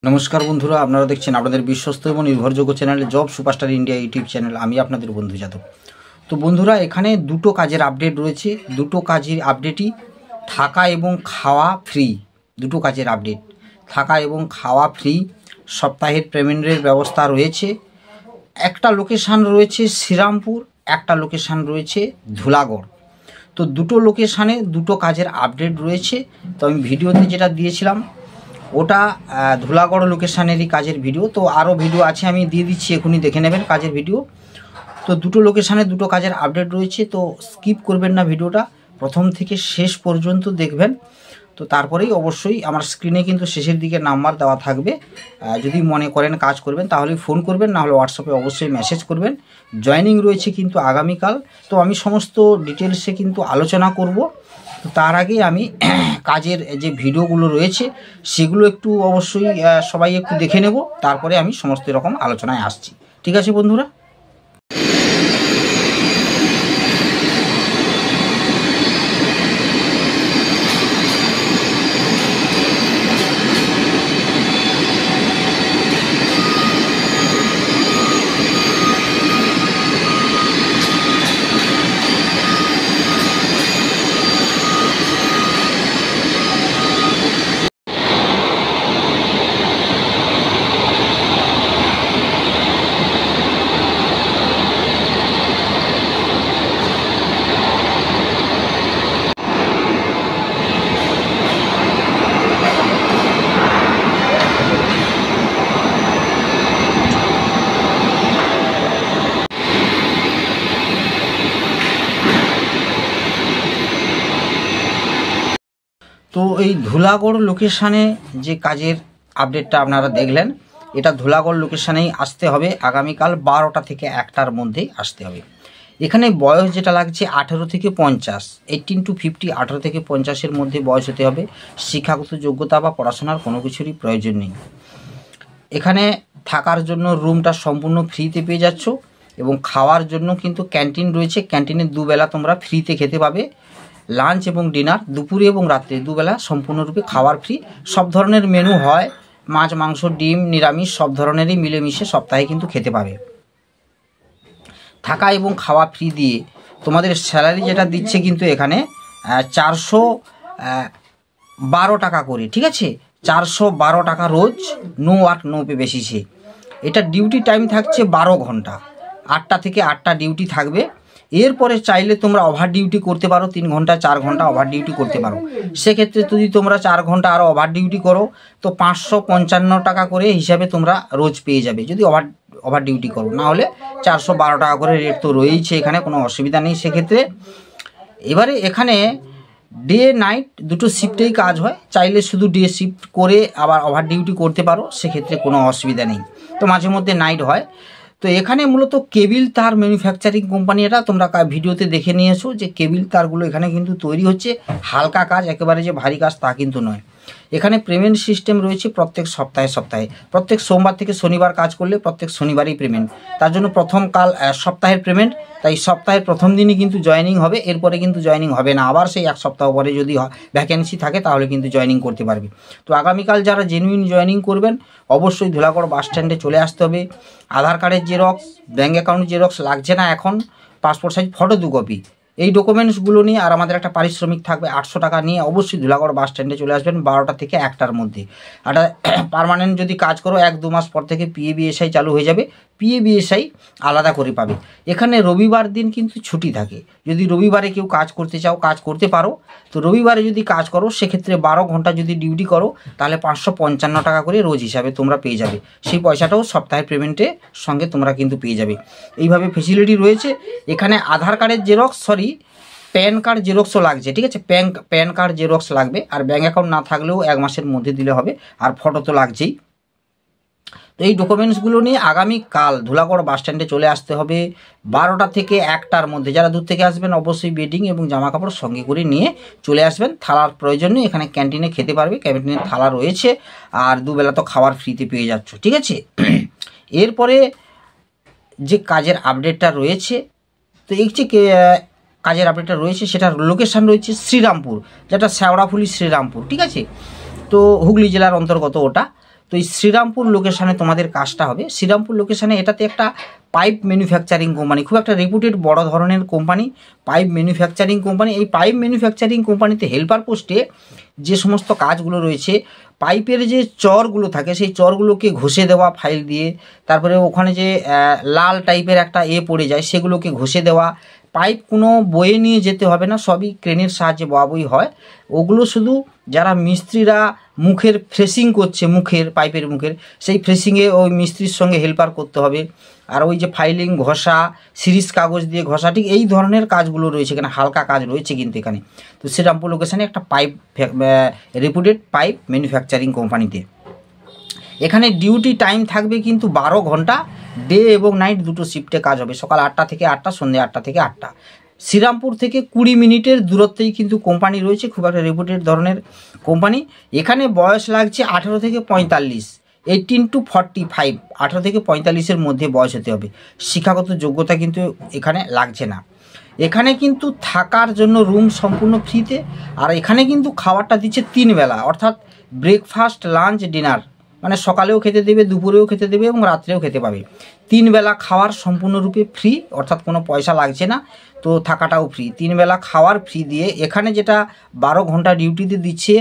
নমস্কার বন্ধুরা, আপনারা দেখছেন আপনাদের বিশ্বস্ত এবং নির্ভরযোগ্য channel job superstar India YouTube channel. আমি আপনাদের বন্ধু যাদব। তো বন্ধুরা, এখানে দুটো কাজের আপডেট রয়েছে। দুটো কাজের আপডেটই থাকা এবং খাওয়া ফ্রি। দুটো কাজের আপডেট, থাকা এবং খাওয়া ফ্রি, সপ্তাহের পেমেন্টের ব্যবস্থা রয়েছে। একটা লোকেশান রয়েছে শ্রীরামপুর, একটা লোকেশান রয়েছে ধুলাগড়। তো দুটো লোকেশানে দুটো কাজের আপডেট রয়েছে। তো আমি ভিডিওতে যেটা দিয়েছিলাম ওটা ধুলাগড় লোকেশানেরই কাজের ভিডিও। তো আরও ভিডিও আছে, আমি দিয়ে দিচ্ছি, এখনই দেখে নেবেন কাজের ভিডিও। তো দুটো লোকেশানে দুটো কাজের আপডেট রয়েছে, তো স্কিপ করবেন না, ভিডিওটা প্রথম থেকে শেষ পর্যন্ত দেখবেন। তো তারপরেই অবশ্যই আমার স্ক্রিনে কিন্তু শেষের দিকে নাম্বার দেওয়া থাকবে। যদি মনে করেন কাজ করবেন তাহলে ফোন করবেন, নাহলে হোয়াটসঅ্যাপে অবশ্যই মেসেজ করবেন। জয়েনিং রয়েছে কিন্তু আগামীকাল। তো আমি সমস্ত ডিটেলসে কিন্তু আলোচনা করব। তো তার আগে আমি কাজের যে ভিডিওগুলো রয়েছে সেগুলো একটু অবশ্যই সবাই একটু দেখে নেব, তারপরে আমি সমস্ত রকম আলোচনায় আসছি। ঠিক আছে বন্ধুরা? তো এই ধুলাগড় লোকেশানে যে কাজের আপডেটটা আপনারা দেখলেন, এটা ধুলাগড় লোকেশানেই আসতে হবে। আগামীকাল 12টা থেকে 1টার মধ্যেই আসতে হবে। এখানে বয়স যেটা লাগছে 18 থেকে 50, 18 to 50, 18 থেকে 50-এর মধ্যে বয়স হতে হবে। শিক্ষাগত যোগ্যতা বা পড়াশোনার কোনো কিছুরই প্রয়োজন নেই। এখানে থাকার জন্য রুমটা সম্পূর্ণ ফ্রিতে পেয়ে যাচ্ছ, এবং খাওয়ার জন্য কিন্তু ক্যান্টিন রয়েছে। ক্যান্টিনে দুবেলা তোমরা ফ্রিতে খেতে পাবে। লাঞ্চ এবং ডিনার দুপুরে এবং রাত্রে দুবেলা সম্পূর্ণরূপে খাওয়ার ফ্রি। সব ধরনের মেনু হয়, মাছ, মাংস, ডিম, নিরামিষ সব ধরনেরই মিলেমিশে সপ্তাহে কিন্তু খেতে পাবে। থাকা এবং খাওয়া ফ্রি দিয়ে তোমাদের স্যালারি যেটা দিচ্ছে কিন্তু এখানে 412 টাকা করে। ঠিক আছে, 412 টাকা রোজ, নো ওয়ার্ক নো পে বেসিসে। এটা ডিউটি টাইম থাকছে 12 ঘন্টা, 8টা থেকে 8টা ডিউটি থাকবে। এরপরে চাইলে তোমরা ওভার ডিউটি করতে পারো, 3 ঘন্টা 4 ঘন্টা ওভার ডিউটি করতে পারো। সেক্ষেত্রে যদি তোমরা 4 ঘন্টা আরও ওভার ডিউটি করো তো 555 টাকা করে হিসাবে তোমরা রোজ পেয়ে যাবে, যদি ওভার ডিউটি করো। না হলে 412 টাকা করে রেট তো রয়েছে, এখানে কোনো অসুবিধা নেই সেক্ষেত্রে। এবারে এখানে ডে নাইট দুটো শিফটেই কাজ হয়। চাইলে শুধু ডে শিফট করে আবার ওভার ডিউটি করতে পারো, সেক্ষেত্রে কোনো অসুবিধা নেই। তো মাঝে মধ্যে নাইট হয়। তো এখানে মূলত কেবিল তার ম্যানুফ্যাকচারিং কোম্পানি, এটা তোমরা ভিডিওতে দেখে নিয়েছো যে কেবিল তারগুলো এখানে কিন্তু তৈরি হচ্ছে। হালকা কাজ, একেবারে যে ভারী কাজ তা কিন্তু নয়। এখানে পেমেন্ট সিস্টেম রয়েছে প্রত্যেক সপ্তাহে প্রত্যেক সোমবার থেকে শনিবার কাজ করলে প্রত্যেক শনিবারই পেমেন্ট। তার জন্য প্রথম সপ্তাহের পেমেন্ট, তাই সপ্তাহের প্রথম দিনই কিন্তু জয়েনিং হবে। এরপরে কিন্তু জয়েনিং হবে না, আবার সেই 1 সপ্তাহ পরে যদি ভ্যাকেন্সি থাকে তাহলে কিন্তু জয়েনিং করতে পারবে। তো আগামীকাল যারা জেনুইন জয়েনিং করবেন অবশ্যই ধুলাগড় বাস স্ট্যান্ডে চলে আসতে হবে। আধার কার্ডের জেরক্স, ব্যাঙ্ক অ্যাকাউন্ট জেরক্স লাগছে না এখন, পাসপোর্ট সাইজ ফটো 2 কপি, এই ডকুমেন্টসগুলো নিয়ে, আর আমাদের একটা পারিশ্রমিক থাকবে 800 টাকা নিয়ে অবশ্যই ধুলাগড় বাস স্ট্যান্ডে চলে আসবেন 12টা থেকে 1টার মধ্যে। আর পার্মানেন্ট যদি কাজ করো 1-2 মাস পর থেকে PABSI চালু হয়ে যাবে, PABSI আলাদা করে পাবে। এখানে রবিবার দিন কিন্তু ছুটি থাকে, যদি রবিবারে কেউ কাজ করতে চাও কাজ করতে পারো। তো রবিবারে যদি কাজ করো সেক্ষেত্রে 12 ঘন্টা যদি ডিউটি করো তাহলে 555 টাকা করে রোজ হিসাবে তোমরা পেয়ে যাবে। সেই পয়সাটাও সপ্তাহের পেমেন্টের সঙ্গে তোমরা কিন্তু পেয়ে যাবে। এইভাবে ফেসিলিটি রয়েছে। এখানে আধার কার্ডের জেরক্স, প্যান কার্ড জেরক্সও লাগছে। ঠিক আছে, প্যান কার্ড জেরক্স লাগবে। আর ব্যাঙ্ক অ্যাকাউন্ট না থাকলেও 1 মাসের মধ্যে দিলে হবে, আর ফটো তো লাগছেই। তো এই ডকুমেন্টসগুলো নিয়ে আগামীকাল ধুলাগড় বাস স্ট্যান্ডে চলে আসতে হবে 12টা থেকে 1টার মধ্যে। যারা দূর থেকে আসবেন অবশ্যই বেডিং এবং জামা কাপড় সঙ্গে করে নিয়ে চলে আসবেন। থালার প্রয়োজন নেই, এখানে ক্যান্টিনে খেতে পারবে, ক্যান্টিনে থালা রয়েছে, আর দুবেলা তো খাবার ফ্রিতে পেয়ে যাচ্ছ। ঠিক আছে, এরপরে যে কাজের আপডেটটা রয়েছে, তো এই যে কাজের আপডেটটা রয়েছে সেটার লোকেশান রয়েছে শ্রীরামপুর, যেটা শেওড়াফুলি শ্রীরামপুর। ঠিক আছে, তো হুগলি জেলার অন্তর্গত ওটা। তো এই শ্রীরামপুর লোকেশানে তোমাদের কাজটা হবে। শ্রীরামপুর লোকেশানে এটাতে একটা পাইপ ম্যানুফ্যাকচারিং কোম্পানি, খুব একটা রেপুটেড বড় ধরনের কোম্পানি, পাইপ ম্যানুফ্যাকচারিং কোম্পানি। এই পাইপ ম্যানুফ্যাকচারিং কোম্পানিতে হেল্পার পোস্টে যে সমস্ত কাজগুলো রয়েছে, পাইপের যে চরগুলো থাকে সেই চরগুলোকে ঘষে দেওয়া ফাইল দিয়ে, তারপরে ওখানে যে লাল টাইপের একটা পড়ে যায় সেগুলোকে ঘষে দেওয়া, পাইপ কোনো বয়ে নিয়ে যেতে হবে না, সবই ক্রেনের সাহায্যে বওয়াবই হয়। ওগুলো শুধু যারা মিস্ত্রিরা মুখের ফ্রেশিং করছে, মুখের পাইপের মুখের, সেই ফ্রেশিংয়ে ওই মিস্ত্রির সঙ্গে হেল্পার করতে হবে। আর ওই যে ফাইলিং, ঘষা, সিরিজ কাগজ দিয়ে ঘষা, ঠিক এই ধরনের কাজগুলো রয়েছে এখানে, হালকা কাজ রয়েছে কিন্তু এখানে। তো শ্রীরামপুর লোকেশানে একটা পাইপ রেপুটেড পাইপ ম্যানুফ্যাকচারিং কোম্পানিতে। এখানে ডিউটি টাইম থাকবে কিন্তু 12 ঘন্টা, ডে এবং নাইট দুটো শিফটে কাজ হবে, সকাল 8টা থেকে 8টা, সন্ধ্যে 8টা থেকে 8টা। শ্রীরামপুর থেকে 20 মিনিটের দূরত্বেই কিন্তু কোম্পানি রয়েছে, খুব একটা রেপুটেড ধরনের কোম্পানি। এখানে বয়স লাগছে 18 থেকে 45, 18 to 45, 18 থেকে 45-এর মধ্যে বয়স হতে হবে। শিক্ষাগত যোগ্যতা কিন্তু এখানে লাগছে না। এখানে কিন্তু থাকার জন্য রুম সম্পূর্ণ ফ্রিতে, আর এখানে কিন্তু খাবারটা দিচ্ছে 3 বেলা, অর্থাৎ ব্রেকফাস্ট, লাঞ্চ, ডিনার, মানে সকালেও খেতে দেবে, দুপুরেও খেতে দেবে এবং রাত্রেও খেতে পাবে। 3 বেলা খাওয়ার সম্পূর্ণরূপে ফ্রি, অর্থাৎ কোনো পয়সা লাগছে না। তো থাকাটাও ফ্রি, 3 বেলা খাওয়ার ফ্রি দিয়ে এখানে যেটা 12 ঘন্টা ডিউটিতে দিচ্ছে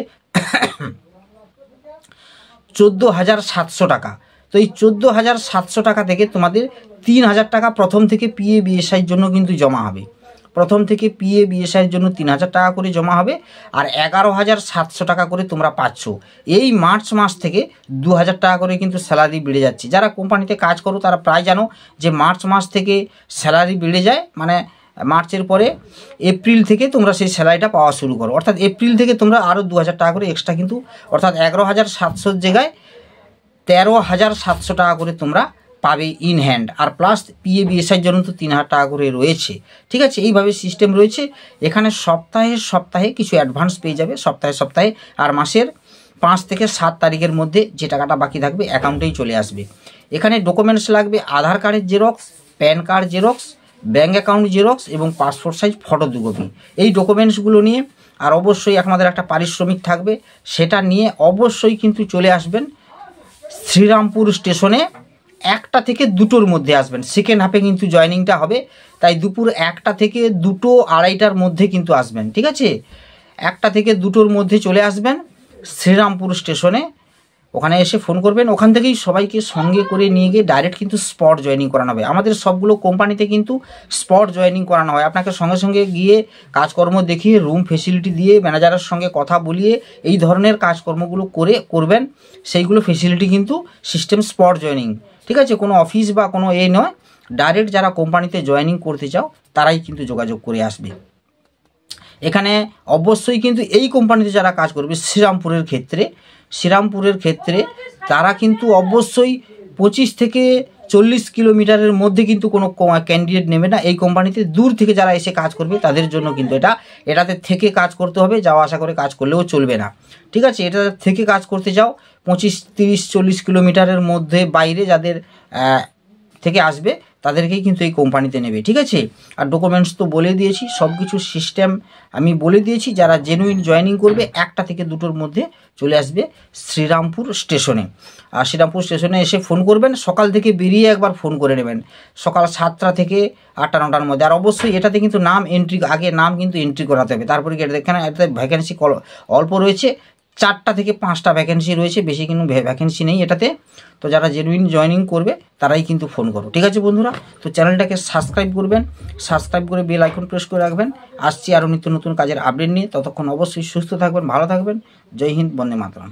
14,700 টাকা। তো এই 14,700 টাকা থেকে তোমাদের 3,000 টাকা প্রথম থেকে PABSIর জন্য কিন্তু জমা হবে। প্রথম থেকে PABSIর জন্য 3,000 টাকা করে জমা হবে, আর 11,700 টাকা করে তোমরা পাচ্ছ। এই মার্চ মাস থেকে 2,000 টাকা করে কিন্তু স্যালারি বেড়ে যাচ্ছে। যারা কোম্পানিতে কাজ করো তারা প্রায় জানো যে মার্চ মাস থেকে স্যালারি বেড়ে যায়, মানে মার্চের পরে এপ্রিল থেকে তোমরা সেই স্যালারিটা পাওয়া শুরু করো, অর্থাৎ এপ্রিল থেকে তোমরা আরও 2,000 টাকা করে এক্সট্রা কিন্তু, অর্থাৎ 11,700 জায়গায় 13,700 টাকা করে তোমরা পাবে ইন হ্যান্ড। আর প্লাস PABSIর জন্য তো 3,000 টাকা করে রয়েছে, ঠিক আছে। এইভাবে সিস্টেম রয়েছে। এখানে সপ্তাহে কিছু অ্যাডভান্স পেয়ে যাবে, সপ্তাহে, আর মাসের 5 থেকে 7 তারিখের মধ্যে যে টাকাটা বাকি থাকবে অ্যাকাউন্টেই চলে আসবে। এখানে ডকুমেন্টস লাগবে আধার কার্ডের xerox, pan card xerox, bank account xerox এবং পাসপোর্ট সাইজ ফটো 2 কপি। এই ডকুমেন্টসগুলো নিয়ে, আর অবশ্যই আমাদের একটা পারিশ্রমিক থাকবে, সেটা নিয়ে অবশ্যই কিন্তু চলে আসবেন শ্রীরামপুর স্টেশনে। 1টা থেকে 2টোর মধ্যে আসবেন, সেকেন্ড হাফে কিন্তু জয়েনিংটা হবে, তাই দুপুর 1টা থেকে 2টো 2:30টার মধ্যে কিন্তু আসবেন, ঠিক আছে। 1টা থেকে 2টোর মধ্যে চলে আসবেন শ্রীরামপুর স্টেশনে। ওখানে এসে ফোন করবেন, ওখান থেকেই সবাইকে সঙ্গে করে নিয়ে গিয়ে ডাইরেক্ট কিন্তু স্পট জয়েনিং করানো হবে। আমাদের সবগুলো কোম্পানিতে কিন্তু স্পট জয়েনিং করানো হয়, আপনাকে সঙ্গে সঙ্গে গিয়ে কাজকর্ম দেখিয়ে, রুম ফেসিলিটি দিয়ে, ম্যানেজারের সঙ্গে কথা বলিয়ে এই ধরনের কাজকর্মগুলো করবেন, সেইগুলো ফেসিলিটি কিন্তু সিস্টেম স্পট জয়েনিং, ঠিক আছে। কোনো অফিস বা কোনো নয়, ডাইরেক্ট যারা কোম্পানিতে জয়েনিং করতে চাও তারাই কিন্তু যোগাযোগ করে আসবে। এখানে অবশ্যই কিন্তু এই কোম্পানিতে যারা কাজ করবে শ্রীরামপুরের ক্ষেত্রে তারা কিন্তু অবশ্যই 25 থেকে 40 কিলোমিটারের মধ্যে কিন্তু কোনো ক্যান্ডিডেট নেবে না। এই কোম্পানিতে দূর থেকে যারা এসে কাজ করবে তাদের জন্য কিন্তু এটাতে থেকে কাজ করতে হবে, যাওয়া আসা করে কাজ করলেও চলবে না, ঠিক আছে। এটা থেকে কাজ করতে যাও 25, 30, 40 কিলোমিটারের মধ্যে বাইরে যাদের থেকে আসবে তাদেরকেই কিন্তু এই কোম্পানিতে নেবে, ঠিক আছে। আর ডকুমেন্টস তো বলে দিয়েছি, সব কিছু সিস্টেম আমি বলে দিয়েছি। যারা জেনুইন জয়েনিং করবে 1টা থেকে 2টোর মধ্যে চলে আসবে শ্রীরামপুর স্টেশনে। আর শ্রীরামপুর স্টেশনে এসে ফোন করবেন, সকাল থেকে বেরিয়ে একবার ফোন করে নেবেন, সকাল 7টা থেকে 8টা 9টার মধ্যে। আর অবশ্যই এটাতে কিন্তু নাম কিন্তু এন্ট্রি করাতে হবে, তারপরে এখানে এটাতে ভ্যাকেন্সি অল্প রয়েছে, 4টা থেকে 5টা ভ্যাকেন্সি রয়েছে, বেশি কিন্তু ভ্যাকেন্সি নেই এটাতে। তো যারা জেনুইন জয়েনিং করবে তারাই কিন্তু ফোন করো, ঠিক আছে বন্ধুরা। তো চ্যানেলটাকে সাবস্ক্রাইব করবেন, সাবস্ক্রাইব করে বেল আইকন প্রেস করে রাখবেন। আসছি আরও নিত্য নতুন কাজের আপডেট নিয়ে, ততক্ষণ অবশ্যই সুস্থ থাকবেন, ভালো থাকবেন। জয় হিন্দ, বন্দে মাতরম।